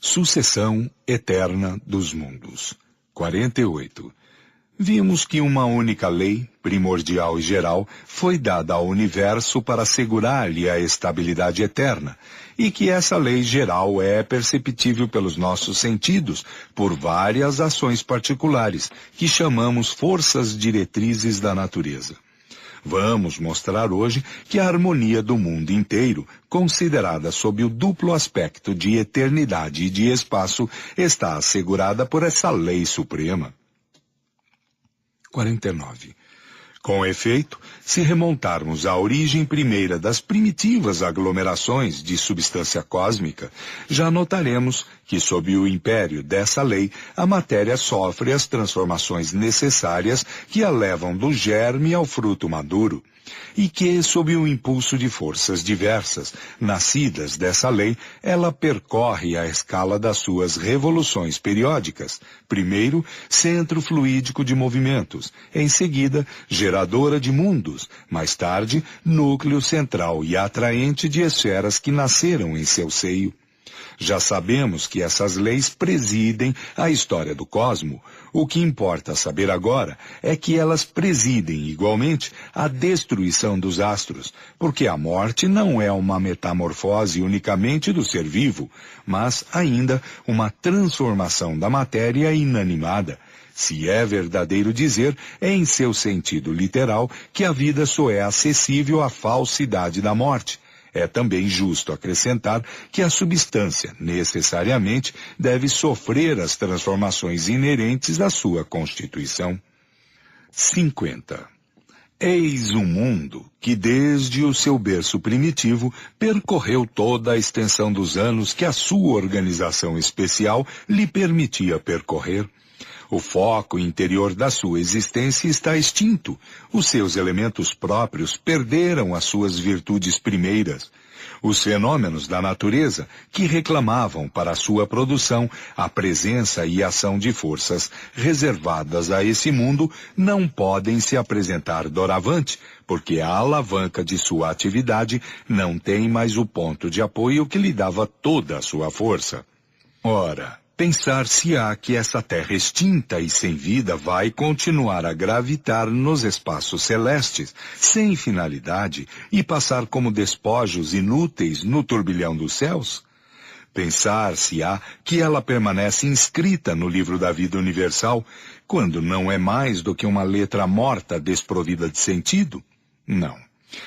Sucessão eterna dos mundos. 48. Vimos que uma única lei, primordial e geral, foi dada ao universo para assegurar-lhe a estabilidade eterna, e que essa lei geral é perceptível pelos nossos sentidos por várias ações particulares, que chamamos forças diretrizes da natureza. Vamos mostrar hoje que a harmonia do mundo inteiro, considerada sob o duplo aspecto de eternidade e de espaço, está assegurada por essa lei suprema. 49. Com efeito, se remontarmos à origem primeira das primitivas aglomerações de substância cósmica, já notaremos que sob o império dessa lei, a matéria sofre as transformações necessárias que a levam do germe ao fruto maduro, e que, sob o impulso de forças diversas, nascidas dessa lei, ela percorre a escala das suas revoluções periódicas. Primeiro, centro fluídico de movimentos, em seguida, geradora de mundos, mais tarde, núcleo central e atraente de esferas que nasceram em seu seio. Já sabemos que essas leis presidem a história do cosmo. O que importa saber agora é que elas presidem igualmente a destruição dos astros, porque a morte não é uma metamorfose unicamente do ser vivo, mas ainda uma transformação da matéria inanimada. Se é verdadeiro dizer, em seu sentido literal, que a vida só é acessível à falsidade da morte. É também justo acrescentar que a substância, necessariamente, deve sofrer as transformações inerentes à sua constituição. 50. Eis um mundo que, desde o seu berço primitivo, percorreu toda a extensão dos anos que a sua organização especial lhe permitia percorrer. O foco interior da sua existência está extinto. Os seus elementos próprios perderam as suas virtudes primeiras. Os fenômenos da natureza, que reclamavam para a sua produção a presença e ação de forças reservadas a esse mundo, não podem se apresentar doravante, porque a alavanca de sua atividade não tem mais o ponto de apoio que lhe dava toda a sua força. Ora, pensar-se-á que essa terra extinta e sem vida vai continuar a gravitar nos espaços celestes, sem finalidade, e passar como despojos inúteis no turbilhão dos céus? Pensar-se-á que ela permanece inscrita no livro da vida universal, quando não é mais do que uma letra morta desprovida de sentido? Não.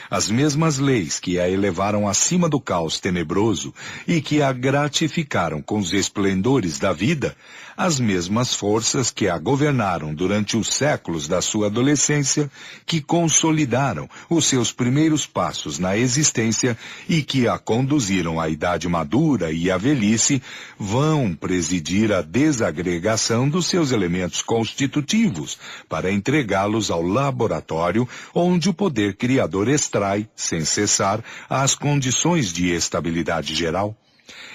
As mesmas leis que a elevaram acima do caos tenebroso e que a gratificaram com os esplendores da vida, as mesmas forças que a governaram durante os séculos da sua adolescência, que consolidaram os seus primeiros passos na existência e que a conduziram à idade madura e à velhice, vão presidir a desagregação dos seus elementos constitutivos para entregá-los ao laboratório onde o poder criador extrai, sem cessar, as condições de estabilidade geral.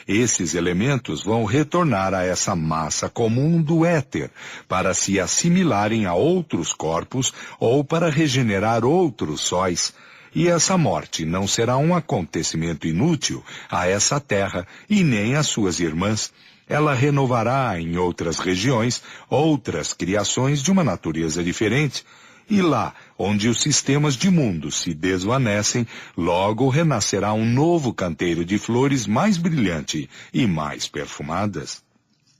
Esses elementos vão retornar a essa massa comum do éter, para se assimilarem a outros corpos ou para regenerar outros sóis. E essa morte não será um acontecimento inútil a essa terra e nem às suas irmãs. Ela renovará em outras regiões outras criações de uma natureza diferente. E lá, onde os sistemas de mundo se desvanecem, logo renascerá um novo canteiro de flores mais brilhante e mais perfumadas.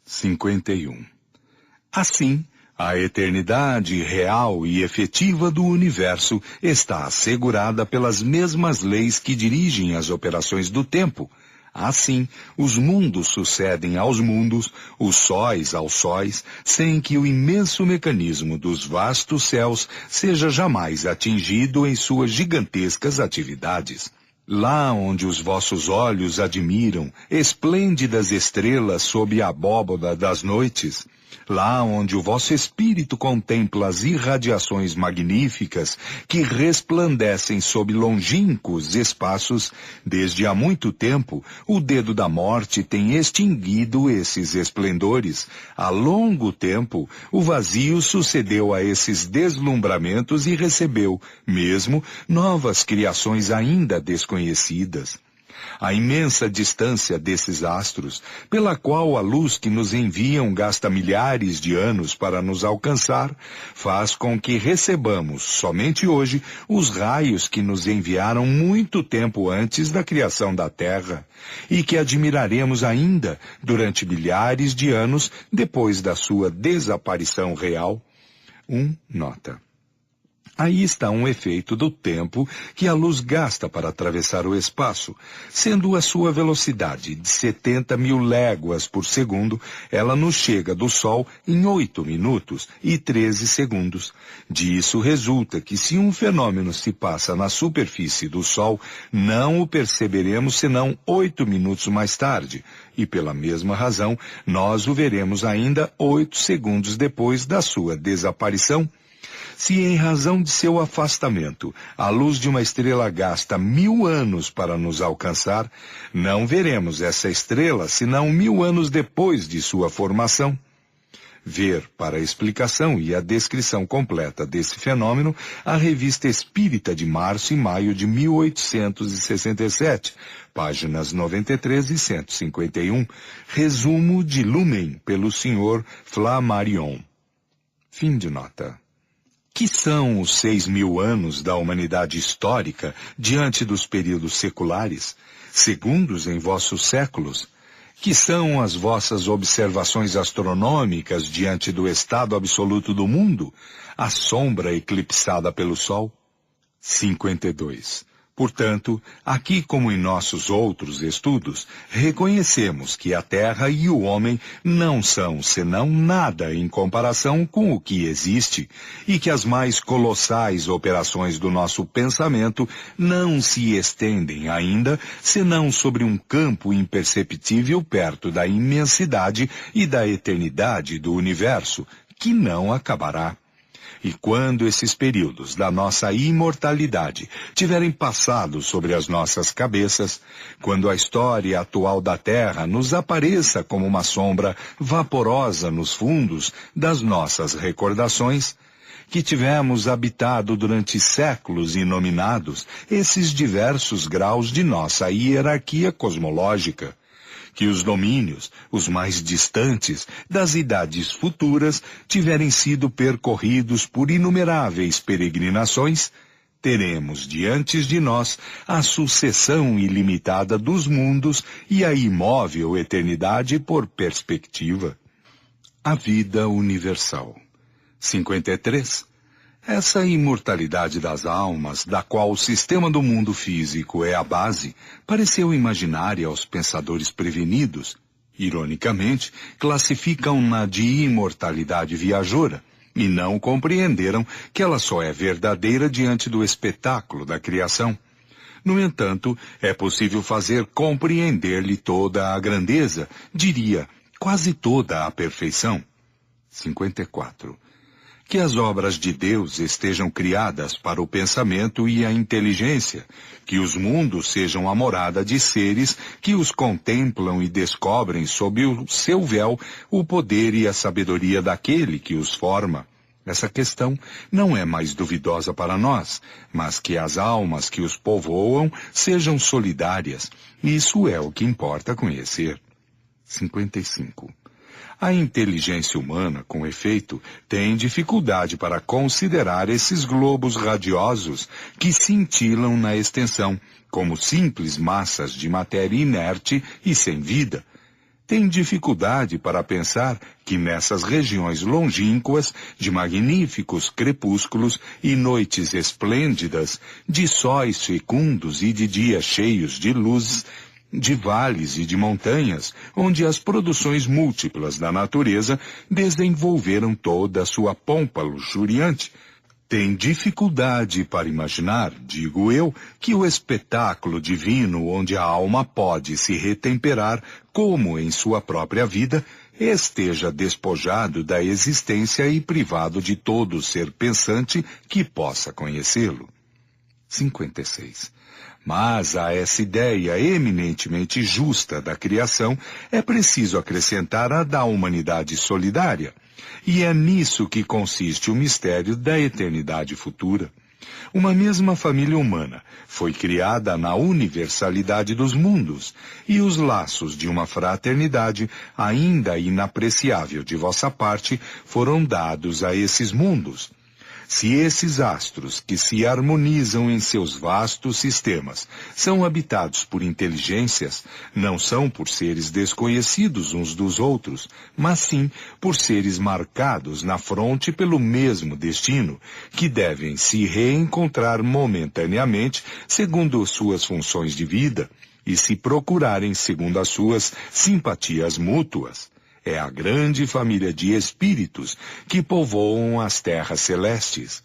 51. Assim, a eternidade real e efetiva do universo está assegurada pelas mesmas leis que dirigem as operações do tempo. Assim, os mundos sucedem aos mundos, os sóis aos sóis, sem que o imenso mecanismo dos vastos céus seja jamais atingido em suas gigantescas atividades. Lá onde os vossos olhos admiram esplêndidas estrelas sob a abóboda das noites, lá onde o vosso espírito contempla as irradiações magníficas que resplandecem sob longínquos espaços, desde há muito tempo o dedo da morte tem extinguido esses esplendores. Há longo tempo o vazio sucedeu a esses deslumbramentos e recebeu, mesmo, novas criações ainda desconhecidas. A imensa distância desses astros, pela qual a luz que nos enviam gasta milhares de anos para nos alcançar, faz com que recebamos, somente hoje, os raios que nos enviaram muito tempo antes da criação da Terra, e que admiraremos ainda durante milhares de anos depois da sua desaparição real. Nota. Aí está um efeito do tempo que a luz gasta para atravessar o espaço. Sendo a sua velocidade de 70 mil léguas por segundo, ela nos chega do Sol em 8 minutos e 13 segundos. Disso resulta que se um fenômeno se passa na superfície do Sol, não o perceberemos senão 8 minutos mais tarde. E pela mesma razão, nós o veremos ainda 8 segundos depois da sua desaparição. Se em razão de seu afastamento, a luz de uma estrela gasta 1000 anos para nos alcançar, não veremos essa estrela senão 1000 anos depois de sua formação. Ver, para a explicação e a descrição completa desse fenômeno, a Revista Espírita de março e maio de 1867, páginas 93 e 151, resumo de Lumen, pelo Sr. Flammarion. Fim de nota. Que são os 6.000 anos da humanidade histórica diante dos períodos seculares, segundos em vossos séculos? Que são as vossas observações astronômicas diante do estado absoluto do mundo, a sombra eclipsada pelo Sol? 52. Portanto, aqui como em nossos outros estudos, reconhecemos que a Terra e o homem não são senão nada em comparação com o que existe, e que as mais colossais operações do nosso pensamento não se estendem ainda senão sobre um campo imperceptível perto da imensidade e da eternidade do universo, que não acabará. E quando esses períodos da nossa imortalidade tiverem passado sobre as nossas cabeças, quando a história atual da Terra nos apareça como uma sombra vaporosa nos fundos das nossas recordações, que tivemos habitado durante séculos inominados esses diversos graus de nossa hierarquia cosmológica, que os domínios, os mais distantes, das idades futuras, tiverem sido percorridos por inumeráveis peregrinações, teremos diante de nós a sucessão ilimitada dos mundos e a imóvel eternidade por perspectiva. A vida universal. 53. Essa imortalidade das almas, da qual o sistema do mundo físico é a base, pareceu imaginária aos pensadores prevenidos. Ironicamente, classificam-na de imortalidade viajoura, e não compreenderam que ela só é verdadeira diante do espetáculo da criação. No entanto, é possível fazer compreender-lhe toda a grandeza, diria, quase toda a perfeição. 54. Que as obras de Deus estejam criadas para o pensamento e a inteligência, que os mundos sejam a morada de seres que os contemplam e descobrem sob o seu véu o poder e a sabedoria daquele que os forma. Essa questão não é mais duvidosa para nós, mas que as almas que os povoam sejam solidárias. Isso é o que importa conhecer. 55. A inteligência humana, com efeito, tem dificuldade para considerar esses globos radiosos que cintilam na extensão, como simples massas de matéria inerte e sem vida. Tem dificuldade para pensar que nessas regiões longínquas, de magníficos crepúsculos e noites esplêndidas, de sóis fecundos e de dias cheios de luzes, de vales e de montanhas, onde as produções múltiplas da natureza desenvolveram toda a sua pompa luxuriante. Tem dificuldade para imaginar, digo eu, que o espetáculo divino onde a alma pode se retemperar, como em sua própria vida, esteja despojado da existência e privado de todo ser pensante que possa conhecê-lo. 56. Mas a essa ideia eminentemente justa da criação é preciso acrescentar a da humanidade solidária. E é nisso que consiste o mistério da eternidade futura. Uma mesma família humana foi criada na universalidade dos mundos, e os laços de uma fraternidade ainda inapreciável de vossa parte foram dados a esses mundos. Se esses astros que se harmonizam em seus vastos sistemas são habitados por inteligências, não são por seres desconhecidos uns dos outros, mas sim por seres marcados na fronte pelo mesmo destino, que devem se reencontrar momentaneamente segundo suas funções de vida e se procurarem segundo as suas simpatias mútuas. É a grande família de espíritos que povoam as terras celestes.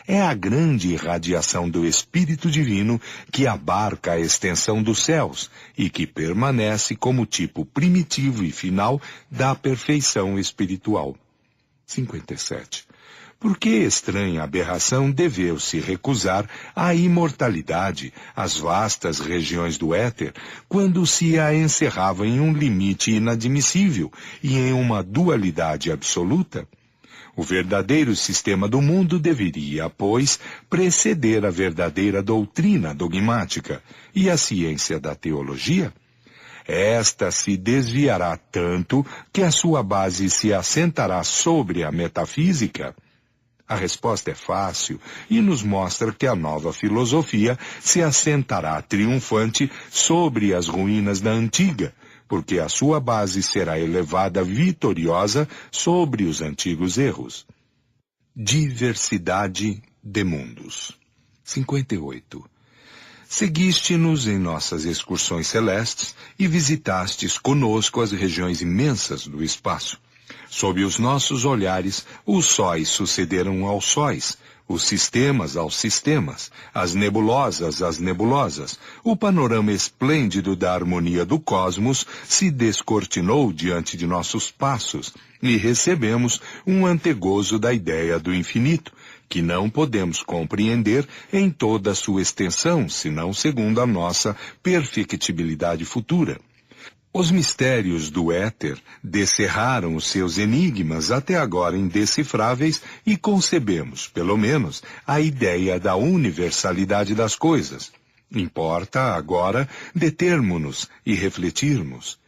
É a grande irradiação do Espírito Divino que abarca a extensão dos céus e que permanece como tipo primitivo e final da perfeição espiritual. 57. Por que estranha aberração deveu se recusar à imortalidade, às vastas regiões do éter, quando se a encerrava em um limite inadmissível e em uma dualidade absoluta? O verdadeiro sistema do mundo deveria, pois, preceder a verdadeira doutrina dogmática e a ciência da teologia. Esta se desviará tanto que a sua base se assentará sobre a metafísica. A resposta é fácil e nos mostra que a nova filosofia se assentará triunfante sobre as ruínas da antiga, porque a sua base será elevada vitoriosa sobre os antigos erros. Diversidade de mundos. 58. Seguiste-nos em nossas excursões celestes e visitastes conosco as regiões imensas do espaço. Sob os nossos olhares, os sóis sucederam aos sóis, os sistemas aos sistemas, as nebulosas às nebulosas. O panorama esplêndido da harmonia do cosmos se descortinou diante de nossos passos e recebemos um antegozo da ideia do infinito, que não podemos compreender em toda a sua extensão, senão segundo a nossa perfectibilidade futura. Os mistérios do éter descerraram os seus enigmas até agora indecifráveis e concebemos, pelo menos, a ideia da universalidade das coisas. Importa, agora, determos-nos e refletirmos.